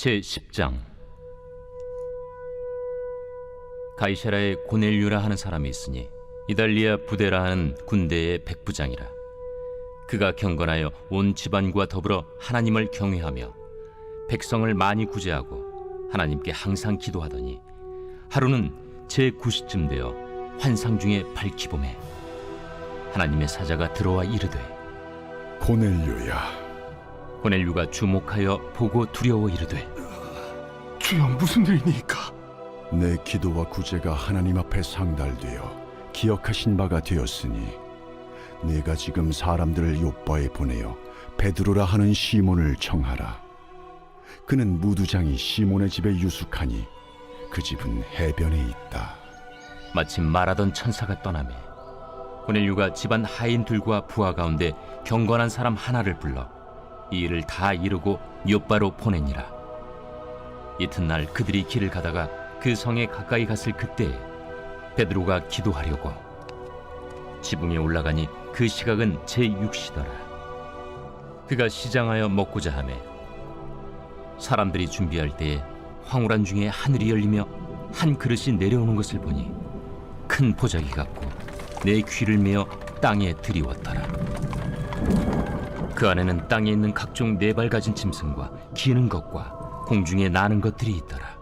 제10장. 가이사라에 고넬료라 하는 사람이 있으니 이달리아 부대라 하는 군대의 백부장이라. 그가 경건하여 온 집안과 더불어 하나님을 경외하며 백성을 많이 구제하고 하나님께 항상 기도하더니 하루는 제9시쯤 되어 환상 중에 밝히봄에 하나님의 사자가 들어와 이르되, 고넬료야. 고넬료가 주목하여 보고 두려워 이르되, 주여, 무슨 일이니까? 내 기도와 구제가 하나님 앞에 상달되어 기억하신 바가 되었으니 네가 지금 사람들을 요빠에 보내어 베드로라 하는 시몬을 청하라. 그는 무두장이 시몬의 집에 유숙하니 그 집은 해변에 있다. 마침 말하던 천사가 떠나매 고넬료가 집안 하인들과 부하 가운데 경건한 사람 하나를 불러 이 일을 다 이루고 요빠로 보내니라. 이튿날 그들이 길을 가다가 그 성에 가까이 갔을 그때에 베드로가 기도하려고 지붕에 올라가니 그 시각은 제6시더라. 그가 시장하여 먹고자 하매 사람들이 준비할 때에 황홀한 중에 하늘이 열리며 한 그릇이 내려오는 것을 보니 큰 보자기 같고 내 귀를 메어 땅에 들이웠더라. 그 안에는 땅에 있는 각종 네 발 가진 짐승과 기는 것과 공중에 나는 것들이 있더라.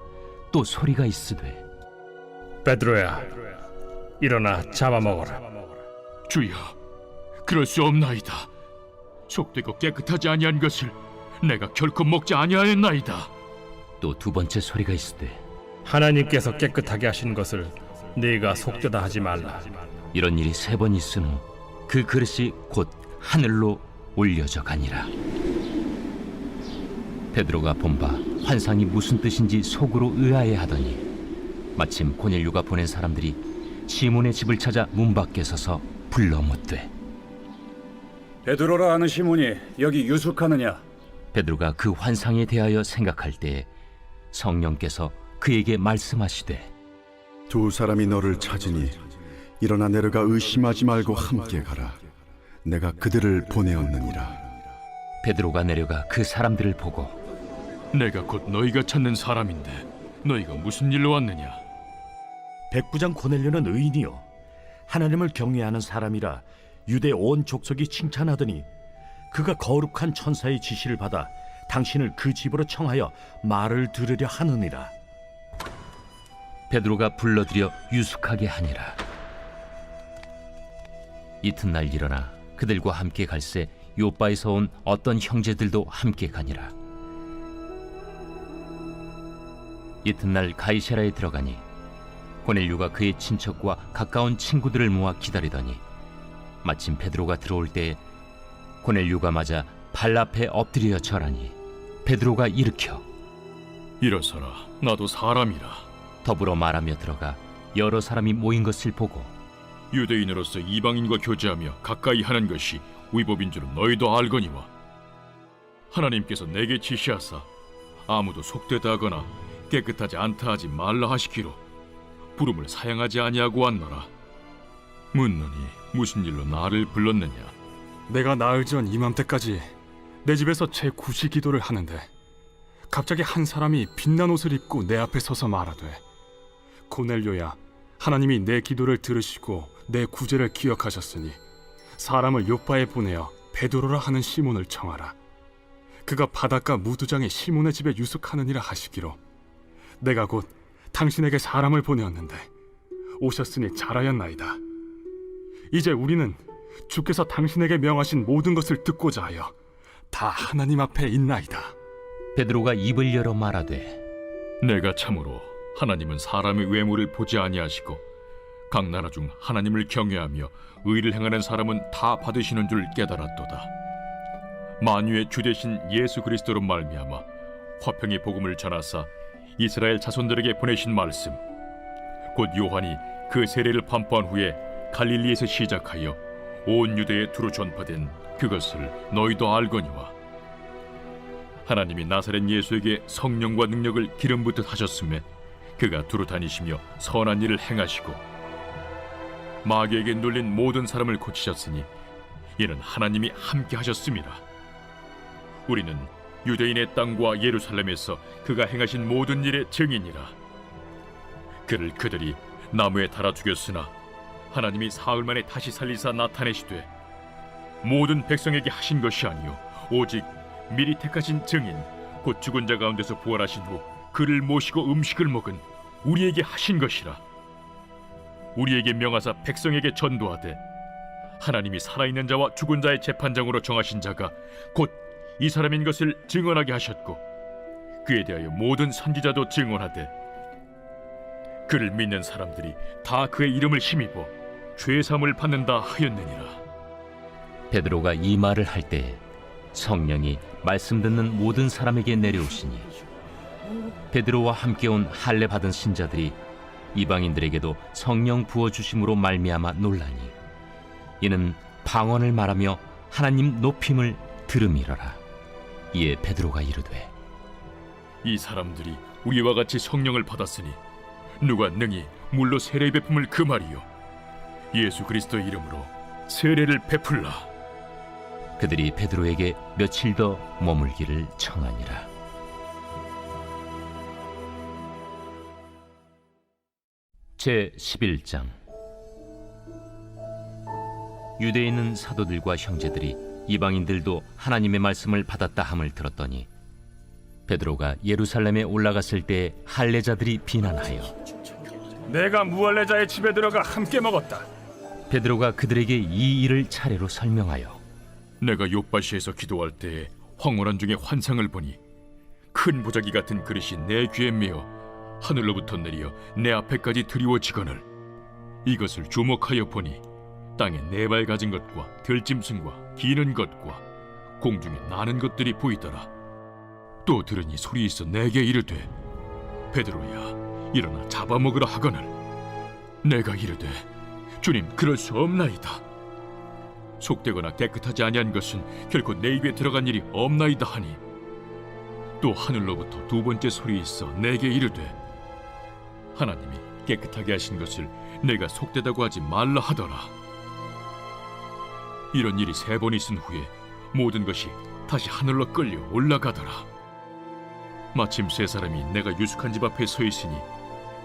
또 소리가 있으되, 베드로야, 일어나 잡아먹어라. 주여, 그럴 수 없나이다. 속되고 깨끗하지 아니한 것을 내가 결코 먹지 아니하였나이다. 또 두 번째 소리가 있으되, 하나님께서 깨끗하게 하신 것을 네가 속되다 하지 말라. 이런 일이 3번 있은 후 그 그릇이 곧 하늘로 올려져 가니라. 베드로가 본바 환상이 무슨 뜻인지 속으로 의아해하더니 마침 고넬료가 보낸 사람들이 시몬의 집을 찾아 문 밖에 서서 불러 묻되, 베드로라 하는 시몬이 여기 유숙하느냐? 베드로가 그 환상에 대하여 생각할 때에 성령께서 그에게 말씀하시되, 두 사람이 너를 찾으니 일어나 내려가 의심하지 말고 함께 가라. 내가 그들을 보내었느니라. 베드로가 내려가 그 사람들을 보고, 내가 곧 너희가 찾는 사람인데 너희가 무슨 일로 왔느냐? 백부장 고넬료는 의인이요 하나님을 경외하는 사람이라 유대 온 족속이 칭찬하더니 그가 거룩한 천사의 지시를 받아 당신을 그 집으로 청하여 말을 들으려 하느니라. 베드로가 불러들여 유숙하게 하니라. 이튿날 일어나 그들과 함께 갈새 요빠에서 온 어떤 형제들도 함께 가니라. 이튿날 가이사라에 들어가니 고넬료가 그의 친척과 가까운 친구들을 모아 기다리더니 마침 베드로가 들어올 때에 고넬료가 맞아 발 앞에 엎드려 절하니 베드로가 일으켜 일어서라, 나도 사람이라. 더불어 말하며 들어가 여러 사람이 모인 것을 보고, 유대인으로서 이방인과 교제하며 가까이 하는 것이 위법인 줄은 너희도 알거니와 하나님께서 내게 지시하사 아무도 속되다 하거나 깨끗하지 않다 하지 말라 하시기로 부름을 사양하지 아니하고 왔노라. 묻노니 무슨 일로 나를 불렀느냐? 내가 나흘 전 이맘때까지 내 집에서 제9시 기도를 하는데 갑자기 한 사람이 빛난 옷을 입고 내 앞에 서서 말하되, 고넬료야, 하나님이 내 기도를 들으시고 내 구제를 기억하셨으니 사람을 요빠에 보내어 베드로라 하는 시몬을 청하라. 그가 바닷가 무두장의 시몬의 집에 유숙하느니라 하시기로 내가 곧 당신에게 사람을 보내었는데 오셨으니 잘하였나이다. 이제 우리는 주께서 당신에게 명하신 모든 것을 듣고자 하여 다 하나님 앞에 있나이다. 베드로가 입을 열어 말하되, 내가 참으로 하나님은 사람의 외모를 보지 아니하시고 각 나라 중 하나님을 경외하며 의를 행하는 사람은 다 받으시는 줄 깨달았도다. 만유의 주 되신 예수 그리스도로 말미암아 화평의 복음을 전하사 이스라엘 자손들에게 보내신 말씀, 곧 요한이 그 세례를 반포한 후에 갈릴리에서 시작하여 온 유대에 두루 전파된 그것을 너희도 알거니와 하나님이 나사렛 예수에게 성령과 능력을 기름 붓듯 하셨음에 그가 두루 다니시며 선한 일을 행하시고 마귀에게 눌린 모든 사람을 고치셨으니 이는 하나님이 함께 하셨습니다. 우리는 유대인의 땅과 예루살렘에서 그가 행하신 모든 일의 증인이라. 그를 그들이 나무에 달아 죽였으나 하나님이 사흘 만에 다시 살리사 나타내시되 모든 백성에게 하신 것이 아니요 오직 미리 택하신 증인 곧 죽은 자 가운데서 부활하신 후 그를 모시고 음식을 먹은 우리에게 하신 것이라. 우리에게 명하사 백성에게 전도하되 하나님이 살아있는 자와 죽은 자의 재판장으로 정하신 자가 곧 이 사람인 것을 증언하게 하셨고 그에 대하여 모든 선지자도 증언하되 그를 믿는 사람들이 다 그의 이름을 힘입어 죄사함을 받는다 하였느니라. 베드로가 이 말을 할 때에 성령이 말씀 듣는 모든 사람에게 내려오시니 베드로와 함께 온 할례 받은 신자들이 이방인들에게도 성령 부어 주심으로 말미암아 놀라니 이는 방언을 말하며 하나님 높임을 들음이러라. 이에 베드로가 이르되 이 사람들이 우리와 같이 성령을 받았으니 누가 능히 물로 세례 베품을 금하리요 예수 그리스도의 이름으로 세례를 베풀라. 그들이 베드로에게 며칠 더 머물기를 청하니라. 제 11장. 유대에 있는 사도들과 형제들이 이방인들도 하나님의 말씀을 받았다 함을 들었더니 베드로가 예루살렘에 올라갔을 때 할례자들이 비난하여 내가 무할례자의 집에 들어가 함께 먹었다. 베드로가 그들에게 이 일을 차례로 설명하여 내가 요바시에서 기도할 때에 황홀한 중에 환상을 보니 큰 보자기 같은 그릇이 내 귀에 메어 하늘로부터 내려 내 앞에까지 드리워지거늘 이것을 주목하여 보니 땅에 네 발 가진 것과 들짐승과 기는 것과 공중에 나는 것들이 보이더라. 또 들으니 소리 있어 내게 이르되 베드로야 일어나 잡아먹으라 하거늘 내가 이르되 주님 그럴 수 없나이다. 속되거나 깨끗하지 아니한 것은 결코 내 입에 들어간 일이 없나이다 하니 또 하늘로부터 두 번째 소리 있어 내게 이르되 하나님이 깨끗하게 하신 것을 내가 속되다고 하지 말라 하더라. 이런 일이 3번 있은 후에 모든 것이 다시 하늘로 끌려 올라가더라. 마침 3사람이 내가 유숙한 집 앞에 서 있으니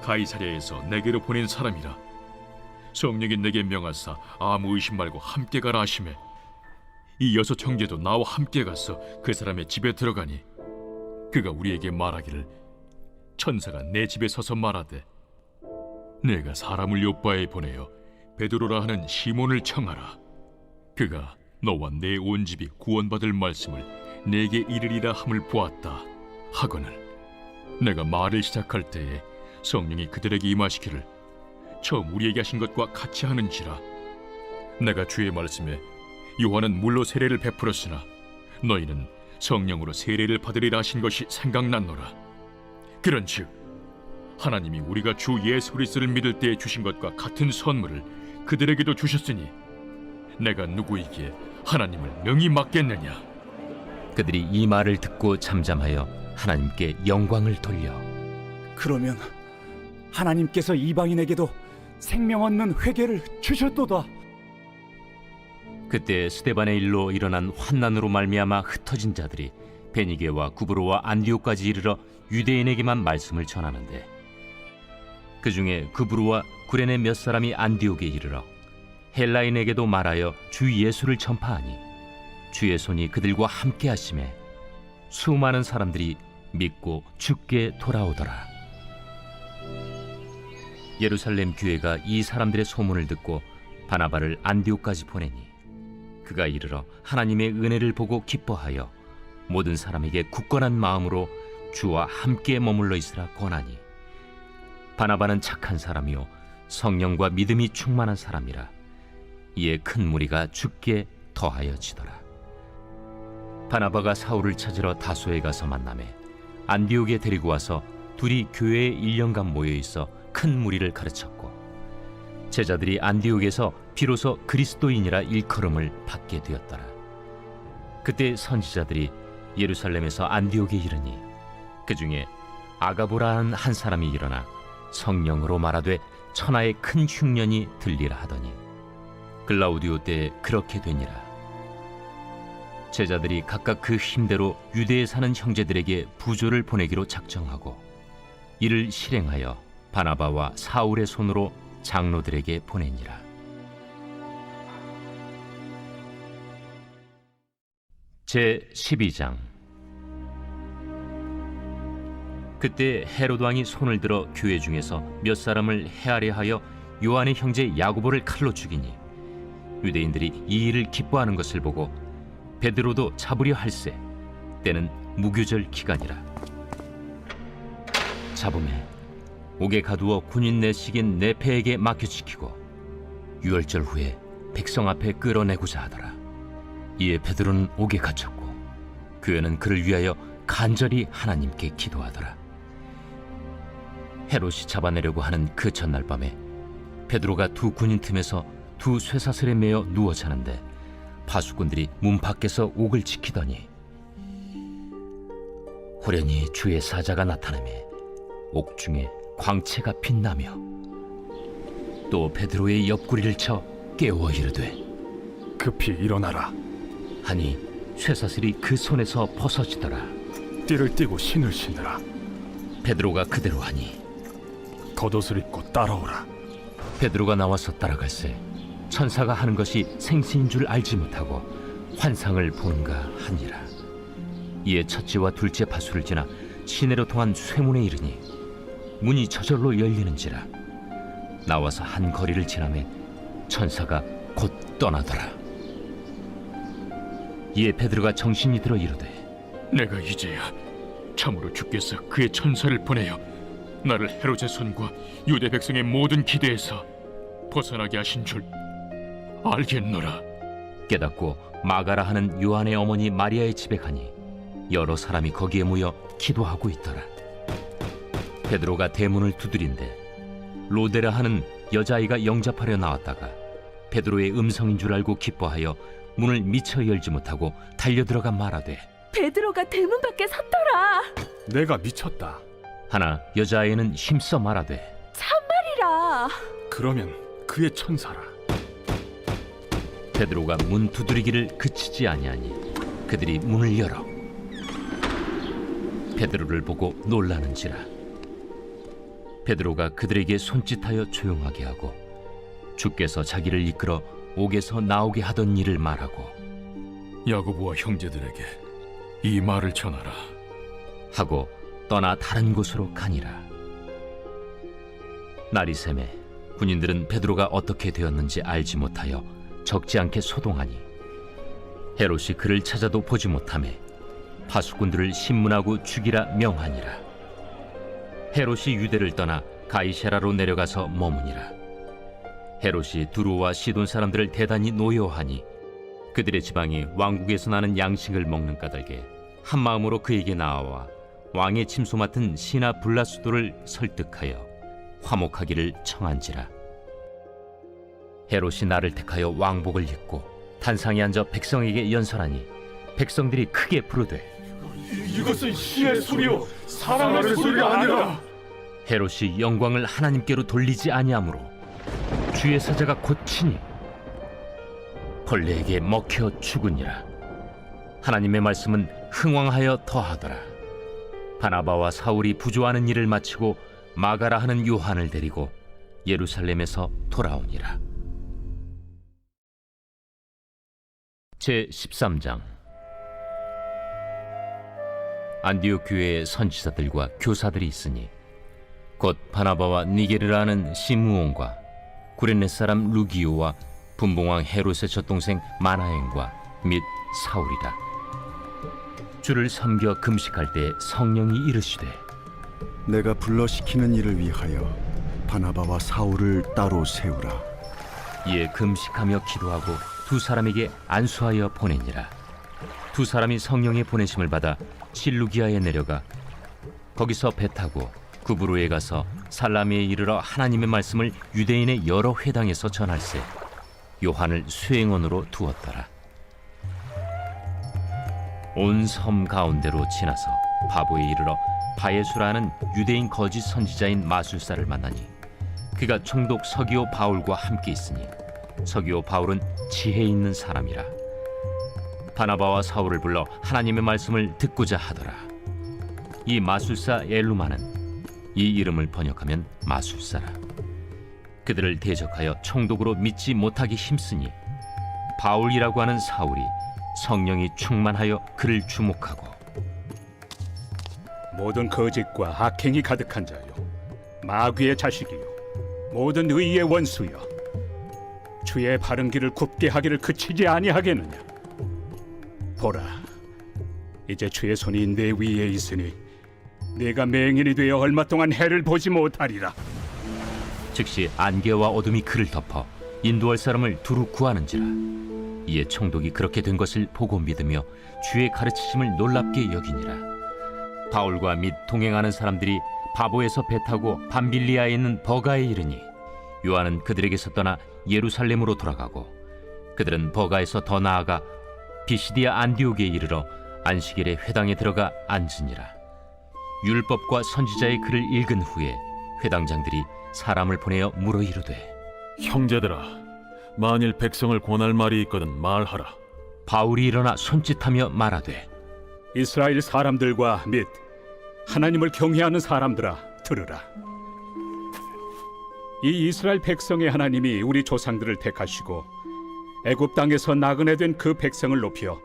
가이사랴에서 내게로 보낸 사람이라. 성령이 내게 명하사 아무 의심 말고 함께 가라 하시매 이 6 형제도 나와 함께 가서 그 사람의 집에 들어가니 그가 우리에게 말하기를 천사가 내 집에 서서 말하되 내가 사람을 요바에 보내어 베드로라 하는 시몬을 청하라. 그가 너와 내 온 집이 구원받을 말씀을 내게 이르리라 함을 보았다 하거늘 내가 말을 시작할 때에 성령이 그들에게 임하시기를 처음 우리에게 하신 것과 같이 하는지라. 내가 주의 말씀에 요한은 물로 세례를 베풀었으나 너희는 성령으로 세례를 받으리라 하신 것이 생각났노라. 그런즉 하나님이 우리가 주 예수 그리스도를 믿을 때에 주신 것과 같은 선물을 그들에게도 주셨으니 내가 누구에게 하나님을 능히 맡겠느냐. 그들이 이 말을 듣고 잠잠하여 하나님께 영광을 돌려 그러면 하나님께서 이방인에게도 생명 얻는 회개를 주셨도다. 그때 스데반의 일로 일어난 환난으로 말미암아 흩어진 자들이 베니게와 구브로와 안디옥까지 이르러 유대인에게만 말씀을 전하는데 그 중에 구브로와 구레네 몇 사람이 안디옥에 이르러 헬라인에게도 말하여 주 예수를 전파하니 주의 손이 그들과 함께 하심에 수많은 사람들이 믿고 주께 돌아오더라. 예루살렘 교회가 이 사람들의 소문을 듣고 바나바를 안디옥까지 보내니 그가 이르러 하나님의 은혜를 보고 기뻐하여 모든 사람에게 굳건한 마음으로 주와 함께 머물러 있으라 권하니 바나바는 착한 사람이요 성령과 믿음이 충만한 사람이라. 이에 큰 무리가 주께 더하여지더라. 바나바가 사울을 찾으러 다소에 가서 만나매 안디옥에 데리고 와서 둘이 교회에 1년간 모여 있어 큰 무리를 가르쳤고 제자들이 안디옥에서 비로소 그리스도인이라 일컬음을 받게 되었더라. 그때 선지자들이 예루살렘에서 안디옥에 이르니 그 중에 아가보라는 한 사람이 일어나 성령으로 말하되 천하의 큰 흉년이 들리라 하더니 글라우디오 때에 그렇게 되니라. 제자들이 각각 그 힘대로 유대에 사는 형제들에게 부조를 보내기로 작정하고 이를 실행하여 바나바와 사울의 손으로 장로들에게 보내니라. 제 12장. 그때 헤롯 왕이 손을 들어 교회 중에서 몇 사람을 해하려 하여 요한의 형제 야고보를 칼로 죽이니 유대인들이 이 일을 기뻐하는 것을 보고 베드로도 잡으려 할세. 때는 무교절 기간이라. 잡음에 옥에 가두어 군인 내식인 네페에게 맡겨지키고 유월절 후에 백성 앞에 끌어내고자 하더라. 이에 베드로는 옥에 갇혔고 교회는 그를 위하여 간절히 하나님께 기도하더라. 헤롯이 잡아내려고 하는 그 전날 밤에 베드로가 두 군인 틈에서 두 쇠사슬에 매어 누워 자는데 파수꾼들이 문 밖에서 옥을 지키더니 호련히 주의 사자가 나타나매 옥 중에 광채가 빛나며 또 베드로의 옆구리를 쳐 깨워 이르되 급히 일어나라. 하니 쇠사슬이 그 손에서 벗어지더라. 띠를 띠고 신을 신으라. 베드로가 그대로 하니 겉옷을 입고 따라오라. 베드로가 나와서 따라갈새 천사가 하는 것이 생시인 줄 알지 못하고 환상을 보는가 하니라. 이에 첫째와 둘째 파수를 지나 시내로 통한 쇠문에 이르니 문이 저절로 열리는지라. 나와서 한 거리를 지나매 천사가 곧 떠나더라. 이에 베드로가 정신이 들어 이르되 내가 이제야 참으로 주께서 그의 천사를 보내어 나를 헤롯의 손과 유대 백성의 모든 기대에서 벗어나게 하신 줄 알겠노라. 깨닫고 마가라 하는 요한의 어머니 마리아의 집에 가니 여러 사람이 거기에 모여 기도하고 있더라. 베드로가 대문을 두드린데 로데라 하는 여자아이가 영접하려 나왔다가 베드로의 음성인 줄 알고 기뻐하여 문을 미처 열지 못하고 달려들어가 말하되 베드로가 대문 밖에 섰더라. 내가 미쳤다. 하나 여자아이는 힘써 말하되 참말이라. 그러면 그의 천사라. 베드로가 문 두드리기를 그치지 아니하니 그들이 문을 열어 베드로를 보고 놀라는지라. 베드로가 그들에게 손짓하여 조용하게 하고 주께서 자기를 이끌어 옥에서 나오게 하던 일을 말하고 야고보와 형제들에게 이 말을 전하라. 하고 떠나 다른 곳으로 가니라. 날이 새매 군인들은 베드로가 어떻게 되었는지 알지 못하여 적지 않게 소동하니 헤롯이 그를 찾아도 보지 못하매 파수꾼들을 신문하고 죽이라 명하니라. 헤롯이 유대를 떠나 가이사라로 내려가서 머무니라. 헤롯이 두로와 시돈 사람들을 대단히 노여하니 그들의 지방이 왕국에서 나는 양식을 먹는 까닭에 한 마음으로 그에게 나아와 왕의 침소 맡은 시나 블라수도를 설득하여 화목하기를 청한지라. 헤롯이 나를 택하여 왕복을 입고 단상에 앉아 백성에게 연설하니 백성들이 크게 부르되 이것은 신의 소리요 사람의 소리가 아니라. 헤롯이 영광을 하나님께로 돌리지 아니하므로 주의 사자가 곧치니 벌레에게 먹혀 죽으니라. 하나님의 말씀은 흥왕하여 더하더라. 바나바와 사울이 부조하는 일을 마치고 마가라 하는 요한을 데리고 예루살렘에서 돌아오니라. 제 13장. 안디옥 교회에 선지자들과 교사들이 있으니 곧 바나바와 니게르라 하는 시므온과 구레네 사람 루기오와 분봉왕 헤롯의 젖동생 마나엔과 및 사울이라. 주를 섬겨 금식할 때 성령이 이르시되 내가 불러시키는 일을 위하여 바나바와 사울을 따로 세우라. 이에 금식하며 기도하고 두 사람에게 안수하여 보내니라. 두 사람이 성령의 보내심을 받아 실루기아에 내려가 거기서 배 타고 구브로에 가서 살라미에 이르러 하나님의 말씀을 유대인의 여러 회당에서 전할세 요한을 수행원으로 두었더라. 온 섬 가운데로 지나서 바보에 이르러 바예수라는 유대인 거짓 선지자인 마술사를 만나니 그가 총독 서기오 바울과 함께 있으니 서기오 바울은 지혜 있는 사람이라. 바나바와 사울을 불러 하나님의 말씀을 듣고자 하더라. 이 마술사 엘루마는 이 이름을 번역하면 마술사라. 그들을 대적하여 총독으로 믿지 못하기 힘쓰니 바울이라고 하는 사울이 성령이 충만하여 그를 주목하고 모든 거짓과 악행이 가득한 자요, 마귀의 자식이요, 모든 의의 원수여, 주의 바른 길을 굽게 하기를 그치지 아니하겠느냐. 보라, 이제 주의 손이 내 위에 있으니 네가 맹인이 되어 얼마 동안 해를 보지 못하리라. 즉시 안개와 어둠이 그를 덮어 인도할 사람을 두루 구하는지라. 이에 총독이 그렇게 된 것을 보고 믿으며 주의 가르치심을 놀랍게 여기니라. 바울과 및 동행하는 사람들이 바보에서 배 타고 밤빌리아에 있는 버가에 이르니 요한은 그들에게서 떠나 예루살렘으로 돌아가고, 그들은 버가에서 더 나아가 비시디아 안디옥에 이르러 안식일에 회당에 들어가 앉으니라. 율법과 선지자의 글을 읽은 후에 회당장들이 사람을 보내어 물어 이르되, 형제들아, 만일 백성을 권할 말이 있거든 말하라. 바울이 일어나 손짓하며 말하되, 이스라엘 사람들과 및 하나님을 경외하는 사람들아, 들으라. 이 이스라엘 백성의 하나님이 우리 조상들을 택하시고 애굽 땅에서 나그네 된 그 백성을 높여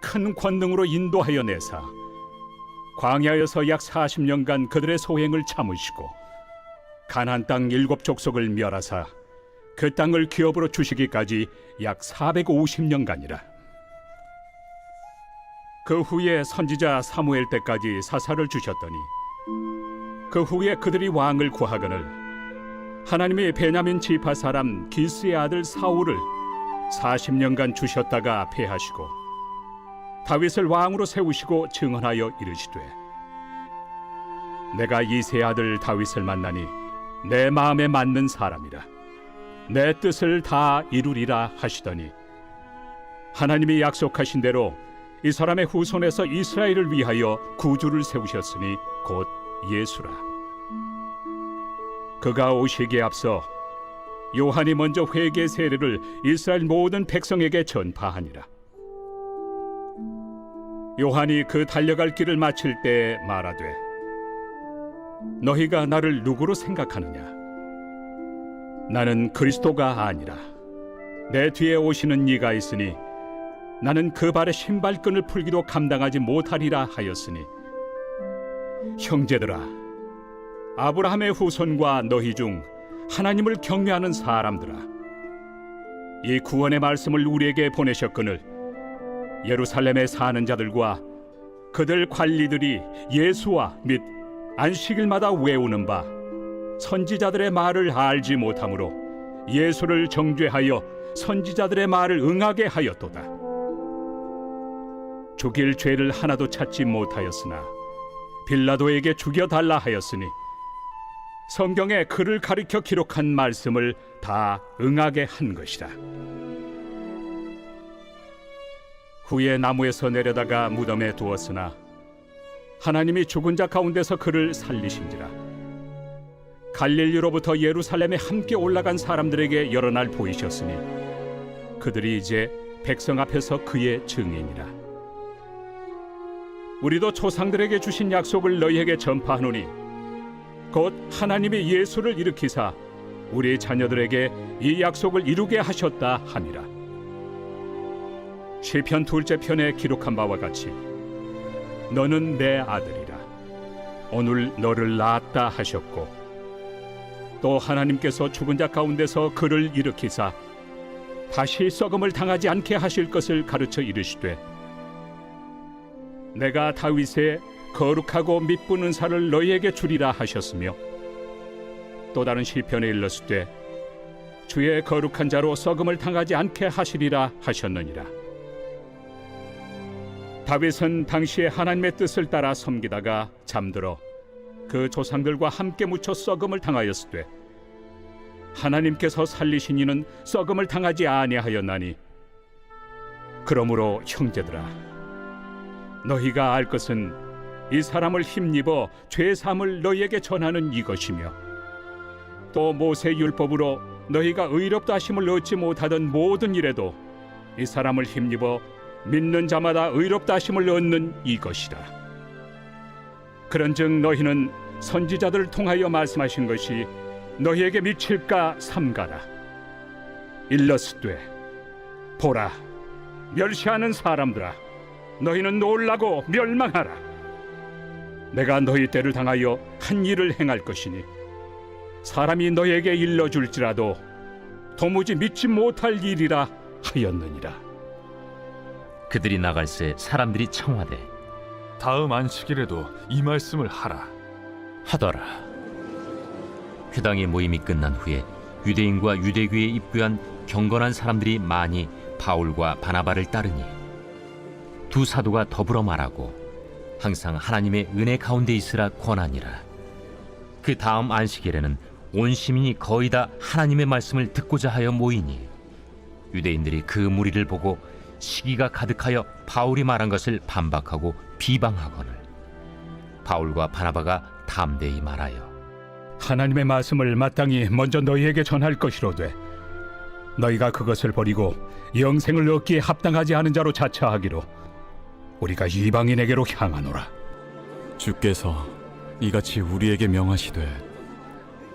큰 권능으로 인도하여 내사 광야에서 약 40년간 그들의 소행을 참으시고 가나안 땅 7족속을 멸하사 그 땅을 기업으로 주시기까지 약 450년간이라. 그 후에 선지자 사무엘 때까지 사사를 주셨더니 그 후에 그들이 왕을 구하거늘 하나님이 베냐민 지파 사람 기스의 아들 사울을 40년간 주셨다가 패하시고 다윗을 왕으로 세우시고 증언하여 이르시되, 내가 이새의 아들 다윗을 만나니 내 마음에 맞는 사람이라, 내 뜻을 다 이루리라 하시더니 하나님이 약속하신 대로 이 사람의 후손에서 이스라엘을 위하여 구주를 세우셨으니 곧 예수라. 그가 오시기에 앞서 요한이 먼저 회개 세례를 이스라엘 모든 백성에게 전파하니라. 요한이 그 달려갈 길을 마칠 때 말하되, 너희가 나를 누구로 생각하느냐? 나는 그리스도가 아니라 내 뒤에 오시는 이가 있으니 나는 그 발의 신발끈을 풀기도 감당하지 못하리라 하였으니, 형제들아, 아브라함의 후손과 너희 중 하나님을 경외하는 사람들아, 이 구원의 말씀을 우리에게 보내셨거늘 예루살렘에 사는 자들과 그들 관리들이 예수와 및 안식일마다 외우는 바 선지자들의 말을 알지 못하므로 예수를 정죄하여 선지자들의 말을 응하게 하였도다. 죽일 죄를 하나도 찾지 못하였으나 빌라도에게 죽여달라 하였으니 성경에 그를 가리켜 기록한 말씀을 다 응하게 한 것이라. 후에 나무에서 내려다가 무덤에 두었으나 하나님이 죽은 자 가운데서 그를 살리신지라. 갈릴리로부터 예루살렘에 함께 올라간 사람들에게 여러 날 보이셨으니 그들이 이제 백성 앞에서 그의 증인이라. 우리도 조상들에게 주신 약속을 너희에게 전파하노니 곧 하나님이 예수를 일으키사 우리 자녀들에게 이 약속을 이루게 하셨다 함이라. 시편 2째 편에 기록한 바와 같이 너는 내 아들이라, 오늘 너를 낳았다 하셨고, 또 하나님께서 죽은 자 가운데서 그를 일으키사 다시 썩음을 당하지 않게 하실 것을 가르쳐 이르시되, 내가 다윗의 거룩하고 미쁜 은사를 너희에게 주리라 하셨으며, 또 다른 시편에 일렀으되 주의 거룩한 자로 썩음을 당하지 않게 하시리라 하셨느니라. 다윗은 당시에 하나님의 뜻을 따라 섬기다가 잠들어 그 조상들과 함께 묻혀 썩음을 당하였으되 하나님께서 살리신 이는 썩음을 당하지 아니하였나니, 그러므로 형제들아, 너희가 알 것은 이 사람을 힘입어 죄 사함을 너희에게 전하는 이것이며, 또 모세 율법으로 너희가 의롭다 하심을 얻지 못하던 모든 일에도 이 사람을 힘입어 믿는 자마다 의롭다 하심을 얻는 이것이라. 그런즉 너희는 선지자들을 통하여 말씀하신 것이 너희에게 미칠까 삼가라. 일러스되 보라, 멸시하는 사람들아, 너희는 놀라고 멸망하라. 내가 너희 때를 당하여 한 일을 행할 것이니 사람이 너희에게 일러줄지라도 도무지 믿지 못할 일이라 하였느니라. 그들이 나갈새 사람들이 청하되 다음 안식일에도 이 말씀을 하라. 하더라. 회당의 모임이 끝난 후에 유대인과 유대교에 입교한 경건한 사람들이 많이 바울과 바나바를 따르니 두 사도가 더불어 말하고 항상 하나님의 은혜 가운데 있으라 권하니라. 그 다음 안식일에는 온 시민이 거의 다 하나님의 말씀을 듣고자 하여 모이니 유대인들이 그 무리를 보고 시기가 가득하여 바울이 말한 것을 반박하고 비방하거늘 바울과 바나바가 담대히 말하여 하나님의 말씀을 마땅히 먼저 너희에게 전할 것이로되 너희가 그것을 버리고 영생을 얻기에 합당하지 않은 자로 자처하기로 우리가 이방인에게로 향하노라. 주께서 이같이 우리에게 명하시되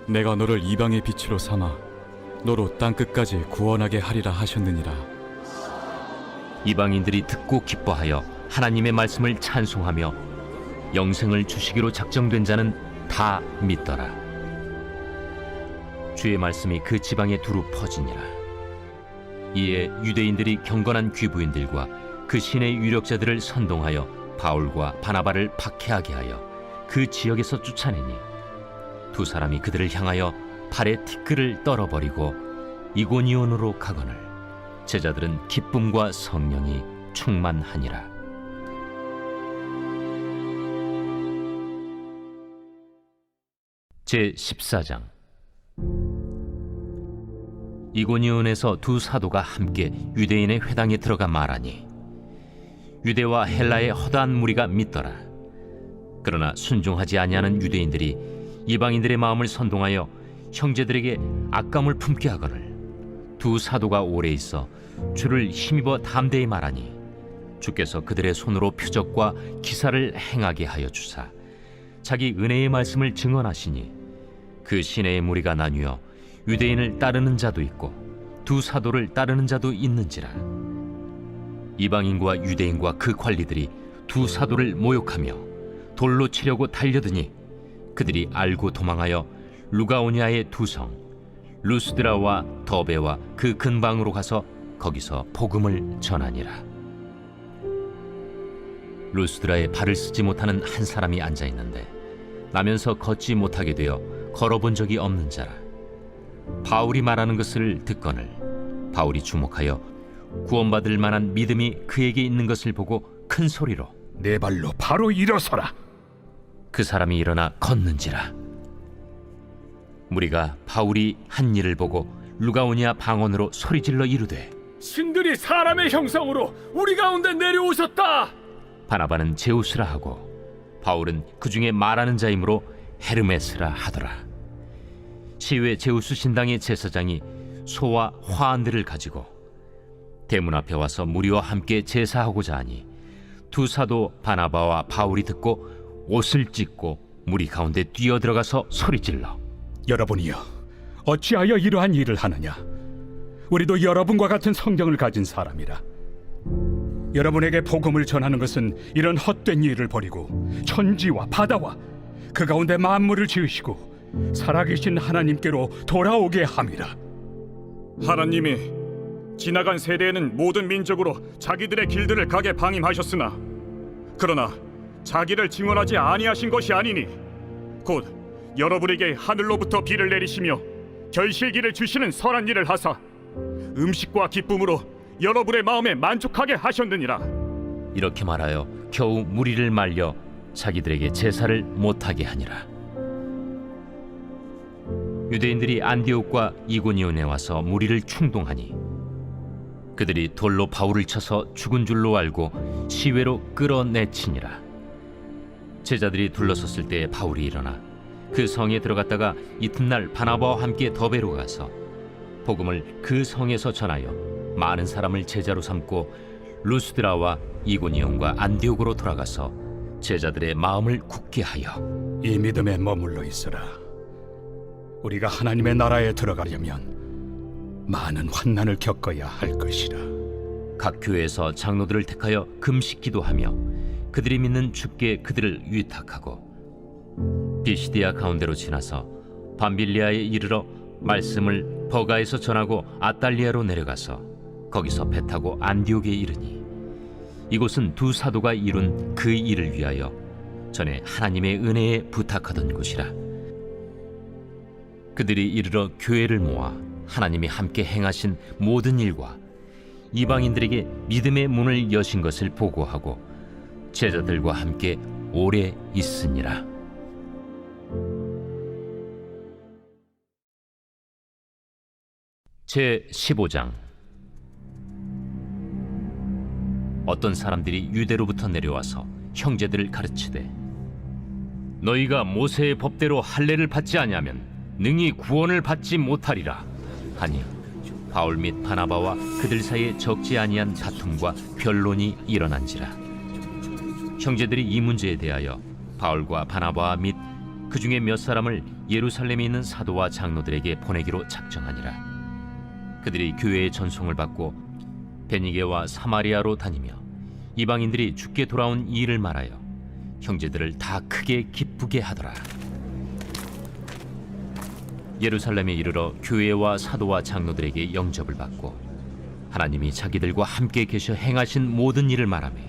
내가 너를 이방의 빛으로 삼아 너로 땅끝까지 구원하게 하리라 하셨느니라. 이방인들이 듣고 기뻐하여 하나님의 말씀을 찬송하며 영생을 주시기로 작정된 자는 다 믿더라. 주의 말씀이 그 지방에 두루 퍼지니라. 이에 유대인들이 경건한 귀부인들과 그 신의 유력자들을 선동하여 바울과 바나바를 박해하게 하여 그 지역에서 쫓아내니 두 사람이 그들을 향하여 발에 티끌을 떨어버리고 이고니온으로 가거늘 제자들은 기쁨과 성령이 충만하니라. 제14장. 이고니온에서 두 사도가 함께 유대인의 회당에 들어가 말하니 유대와 헬라의 허다한 무리가 믿더라. 그러나 순종하지 아니하는 유대인들이 이방인들의 마음을 선동하여 형제들에게 악감을 품게 하거늘 두 사도가 오래 있어 주를 힘입어 담대히 말하니 주께서 그들의 손으로 표적과 기사를 행하게 하여 주사 자기 은혜의 말씀을 증언하시니 그 시내의 무리가 나뉘어 유대인을 따르는 자도 있고 두 사도를 따르는 자도 있는지라. 이방인과 유대인과 그 관리들이 두 사도를 모욕하며 돌로 치려고 달려드니 그들이 알고 도망하여 루가오니아의 두 성 루스드라와 더베와 그 근방으로 가서 거기서 복음을 전하니라. 루스드라에 발을 쓰지 못하는 한 사람이 앉아 있는데 나면서 걷지 못하게 되어 걸어본 적이 없는 자라. 바울이 말하는 것을 듣거늘 바울이 주목하여 구원받을 만한 믿음이 그에게 있는 것을 보고 큰 소리로 내 발로 바로 일어서라. 그 사람이 일어나 걷는지라. 무리가 바울이 한 일을 보고 루가오니아 방언으로 소리질러 이르되 신들이 사람의 형상으로 우리 가운데 내려오셨다. 바나바는 제우스라 하고 바울은 그 중에 말하는 자이므로 헤르메스라 하더라. 시외 제우스 신당의 제사장이 소와 화환들을 가지고 대문 앞에 와서 무리와 함께 제사하고자 하니 두 사도 바나바와 바울이 듣고 옷을 찢고 무리 가운데 뛰어들어가서 소리질러 여러분이여, 어찌하여 이러한 일을 하느냐? 우리도 여러분과 같은 성경을 가진 사람이라. 여러분에게 복음을 전하는 것은 이런 헛된 일을 버리고 천지와 바다와 그 가운데 만물을 지으시고 살아계신 하나님께로 돌아오게 함이라. 하나님이 지나간 세대에는 모든 민족으로 자기들의 길들을 가게 방임하셨으나 그러나 자기를 증언하지 아니하신 것이 아니니 곧 여러분에게 하늘로부터 비를 내리시며 결실기를 주시는 선한 일을 하사 음식과 기쁨으로 여러분의 마음에 만족하게 하셨느니라. 이렇게 말하여 겨우 무리를 말려 자기들에게 제사를 못하게 하니라. 유대인들이 안디옥과 이고니온에 와서 무리를 충동하니 그들이 돌로 바울을 쳐서 죽은 줄로 알고 시외로 끌어내치니라. 제자들이 둘러섰을 때 바울이 일어나 그 성에 들어갔다가 이튿날 바나바와 함께 더베로 가서 복음을 그 성에서 전하여 많은 사람을 제자로 삼고 루스드라와 이고니온과 안디옥으로 돌아가서 제자들의 마음을 굳게 하여 이 믿음에 머물러 있으라. 우리가 하나님의 나라에 들어가려면 많은 환난을 겪어야 할 것이라. 각 교회에서 장로들을 택하여 금식 기도하며 그들이 믿는 주께 그들을 위탁하고 비시디아 가운데로 지나서 밤빌리아에 이르러 말씀을 버가에서 전하고 아달리아로 내려가서 거기서 배 타고 안디옥에 이르니 이곳은 두 사도가 이룬 그 일을 위하여 전에 하나님의 은혜에 부탁하던 곳이라. 그들이 이르러 교회를 모아 하나님이 함께 행하신 모든 일과 이방인들에게 믿음의 문을 여신 것을 보고하고 제자들과 함께 오래 있으니라. 제 15장. 어떤 사람들이 유대로부터 내려와서 형제들을 가르치되 너희가 모세의 법대로 할례를 받지 아니하면 능히 구원을 받지 못하리라 하니 바울 및 바나바와 그들 사이에 적지 아니한 다툼과 변론이 일어난지라. 형제들이 이 문제에 대하여 바울과 바나바 및 그 중에 몇 사람을 예루살렘에 있는 사도와 장로들에게 보내기로 작정하니라. 그들이 교회의 전송을 받고 베니게와 사마리아로 다니며 이방인들이 주께 돌아온 이 일을 말하여 형제들을 다 크게 기쁘게 하더라. 예루살렘에 이르러 교회와 사도와 장로들에게 영접을 받고 하나님이 자기들과 함께 계셔 행하신 모든 일을 말하며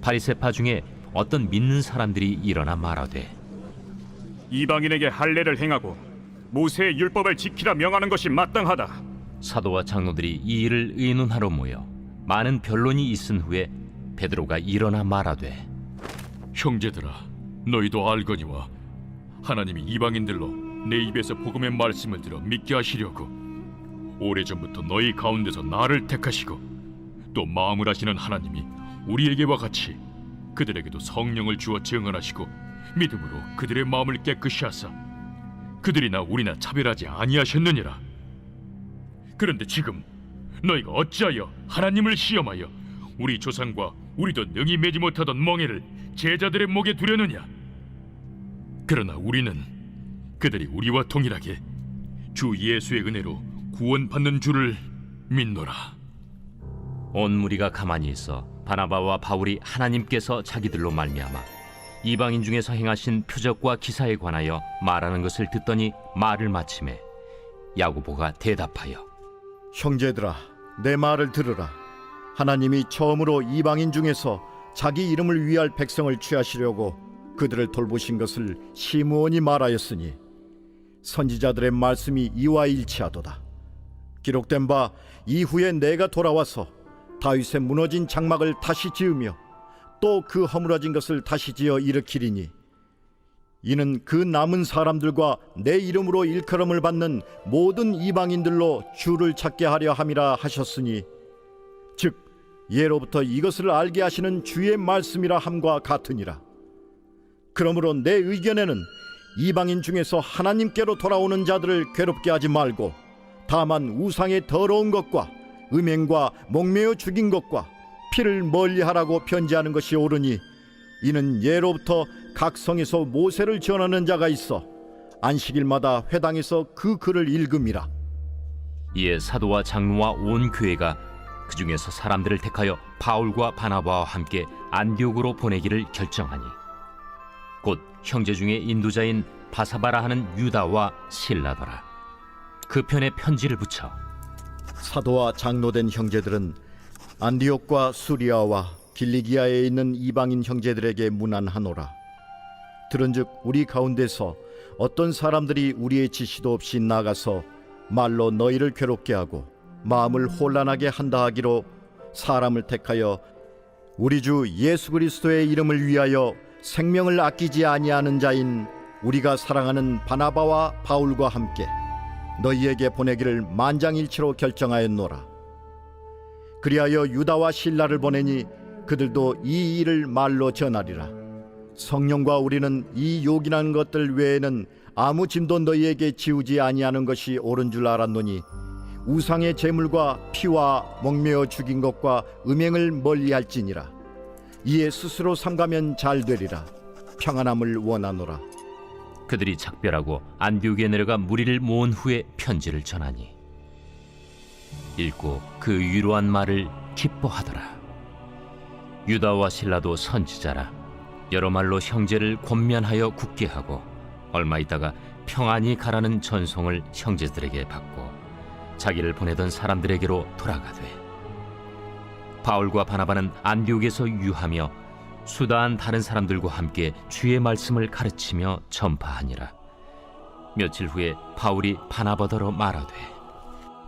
바리새파 중에 어떤 믿는 사람들이 일어나 말하되 이방인에게 할례를 행하고 모세의 율법을 지키라 명하는 것이 마땅하다. 사도와 장로들이 이 일을 의논하러 모여 많은 변론이 있은 후에 베드로가 일어나 말하되 형제들아, 너희도 알거니와 하나님이 이방인들로 내 입에서 복음의 말씀을 들어 믿게 하시려고 오래전부터 너희 가운데서 나를 택하시고 또 마음을 하시는 하나님이 우리에게와 같이 그들에게도 성령을 주어 증언하시고 믿음으로 그들의 마음을 깨끗이 하사 그들이나 우리나 차별하지 아니하셨느니라. 그런데 지금 너희가 어찌하여 하나님을 시험하여 우리 조상과 우리도 능히 매지 못하던 멍에를 제자들의 목에 두려느냐? 그러나 우리는 그들이 우리와 동일하게 주 예수의 은혜로 구원받는 줄을 믿노라. 온 무리가 가만히 있어 바나바와 바울이 하나님께서 자기들로 말미암아 이방인 중에서 행하신 표적과 기사에 관하여 말하는 것을 듣더니 말을 마치매 야고보가 대답하여 형제들아, 내 말을 들으라. 하나님이 처음으로 이방인 중에서 자기 이름을 위할 백성을 취하시려고 그들을 돌보신 것을 시므온이 말하였으니 선지자들의 말씀이 이와 일치하도다. 기록된 바 이후에 내가 돌아와서 다윗의 무너진 장막을 다시 지으며 또 그 허물어진 것을 다시 지어 일으키리니 이는 그 남은 사람들과 내 이름으로 일컬음을 받는 모든 이방인들로 주를 찾게 하려 함이라 하셨으니 즉 예로부터 이것을 알게 하시는 주의 말씀이라 함과 같으니라. 그러므로 내 의견에는 이방인 중에서 하나님께로 돌아오는 자들을 괴롭게 하지 말고 다만 우상의 더러운 것과 음행과 목매어 죽인 것과 피를 멀리하라고 편지하는 것이 옳으니 이는 예로부터 각 성에서 모세를 전하는 자가 있어 안식일마다 회당에서 그 글을 읽음이라. 이에 사도와 장로와 온 교회가 그 중에서 사람들을 택하여 바울과 바나바와 함께 안디옥으로 보내기를 결정하니 곧 형제 중에 인도자인 바사바라 하는 유다와 실라더라. 그 편에 편지를 붙여 사도와 장로된 형제들은 안디옥과 수리아와 길리기아에 있는 이방인 형제들에게 문안하노라. 들은즉 우리 가운데서 어떤 사람들이 우리의 지시도 없이 나가서 말로 너희를 괴롭게 하고 마음을 혼란하게 한다 하기로 사람을 택하여 우리 주 예수 그리스도의 이름을 위하여 생명을 아끼지 아니하는 자인 우리가 사랑하는 바나바와 바울과 함께 너희에게 보내기를 만장일치로 결정하였노라. 그리하여 유다와 실라를 보내니 그들도 이 일을 말로 전하리라. 성령과 우리는 이 요긴한 것들 외에는 아무 짐도 너희에게 지우지 아니하는 것이 옳은 줄 알았노니 우상의 제물과 피와 목매어 죽인 것과 음행을 멀리할지니라. 이에 스스로 삼가면 잘 되리라. 평안함을 원하노라. 그들이 작별하고 안디옥에 내려가 무리를 모은 후에 편지를 전하니 읽고 그 위로한 말을 기뻐하더라. 유다와 실라도 선지자라. 여러 말로 형제를 권면하여 굳게 하고 얼마 있다가 평안히 가라는 전송을 형제들에게 받고 자기를 보내던 사람들에게로 돌아가되, 바울과 바나바는 안디옥에서 유하며 수다한 다른 사람들과 함께 주의 말씀을 가르치며 전파하니라. 며칠 후에 바울이 바나바더러 말하되,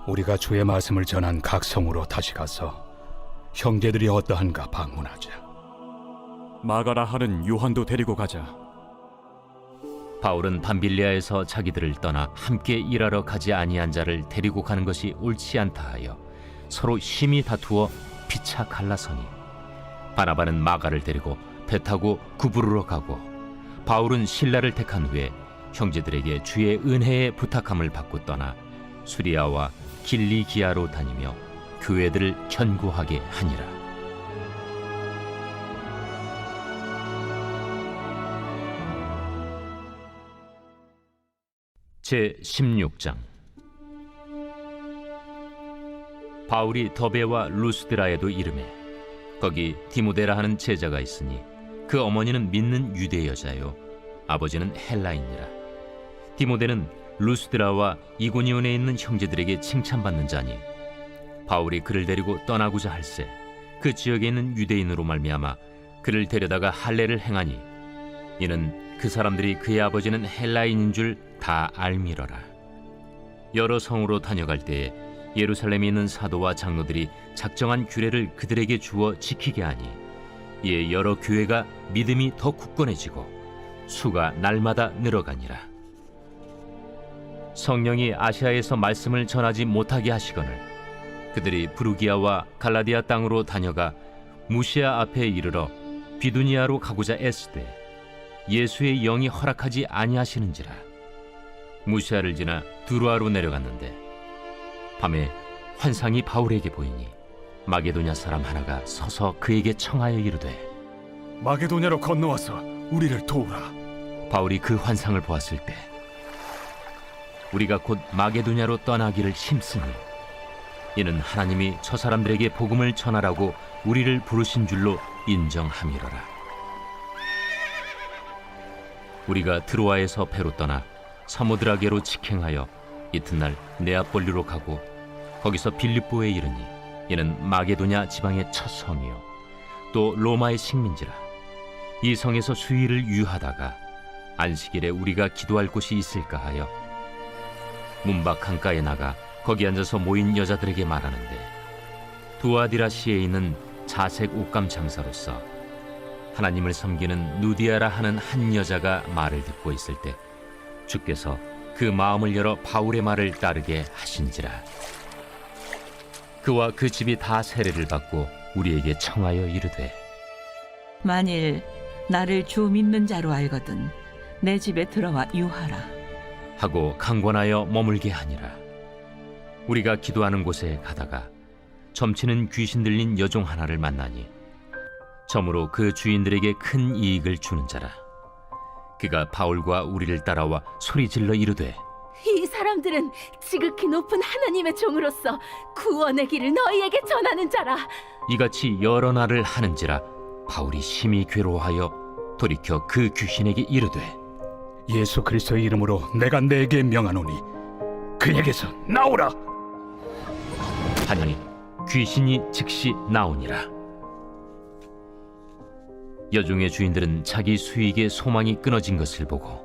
우리가 주의 말씀을 전한 각 성으로 다시 가서 형제들이 어떠한가 방문하자. 마가라 하는 요한도 데리고 가자. 바울은 밤빌리아에서 자기들을 떠나 함께 일하러 가지 아니한 자를 데리고 가는 것이 옳지 않다 하여 서로 심히 다투어 피차 갈라서니, 바나바는 마가를 데리고 배 타고 구부르러 가고 바울은 실라를 택한 후에 형제들에게 주의 은혜에 부탁함을 받고 떠나 수리아와 길리기아로 다니며 교회들을 견고하게 하니라. 제 16장. 바울이 더베와 루스드라에도 이르매 거기 디모데라 하는 제자가 있으니 그 어머니는 믿는 유대 여자요 아버지는 헬라인이라. 디모데는 루스드라와 이고니온에 있는 형제들에게 칭찬받는 자니, 바울이 그를 데리고 떠나고자 할새 그 지역에 있는 유대인으로 말미암아 그를 데려다가 할례를 행하니, 이는 그 사람들이 그의 아버지는 헬라인인 줄 다 알미러라. 여러 성으로 다녀갈 때에 예루살렘에 있는 사도와 장로들이 작정한 규례를 그들에게 주어 지키게 하니, 이에 여러 교회가 믿음이 더 굳건해지고 수가 날마다 늘어가니라. 성령이 아시아에서 말씀을 전하지 못하게 하시거늘 그들이 부르기아와 갈라디아 땅으로 다녀가 무시아 앞에 이르러 비두니아로 가고자 애쓰되 예수의 영이 허락하지 아니하시는지라. 무시아를 지나 두루아로 내려갔는데 밤에 환상이 바울에게 보이니 마게도냐 사람 하나가 서서 그에게 청하여 이르되, 마게도냐로 건너와서 우리를 도우라. 바울이 그 환상을 보았을 때 우리가 곧 마게도냐로 떠나기를 힘쓰니, 이는 하나님이 저 사람들에게 복음을 전하라고 우리를 부르신 줄로 인정함이로라. 우리가 드로아에서 배로 떠나 사모드라게로 직행하여 이튿날 네아폴리로 가고 거기서 빌립보에 이르니, 이는 마게도냐 지방의 첫 성이요 또 로마의 식민지라. 이 성에서 수일을 유하다가 안식일에 우리가 기도할 곳이 있을까 하여 문밖 강가에 나가 거기 앉아서 모인 여자들에게 말하는데, 두아디라시에 있는 자색 옷감 장사로서 하나님을 섬기는 누디아라 하는 한 여자가 말을 듣고 있을 때 주께서 그 마음을 열어 바울의 말을 따르게 하신지라. 그와 그 집이 다 세례를 받고 우리에게 청하여 이르되, 만일 나를 주 믿는 자로 알거든 내 집에 들어와 유하라 하고 강권하여 머물게 하니라. 우리가 기도하는 곳에 가다가 점치는 귀신 들린 여종 하나를 만나니, 점으로 그 주인들에게 큰 이익을 주는 자라. 그가 바울과 우리를 따라와 소리질러 이르되, 이 사람들은 지극히 높은 하나님의 종으로서 구원의 길을 너희에게 전하는 자라. 이같이 여러 날을 하는지라 바울이 심히 괴로워하여 돌이켜 그 귀신에게 이르되, 예수 그리스도의 이름으로 내가 내게 명하노니 그에게서 나오라. 하니 귀신이 즉시 나오니라. 여종의 주인들은 자기 수익의 소망이 끊어진 것을 보고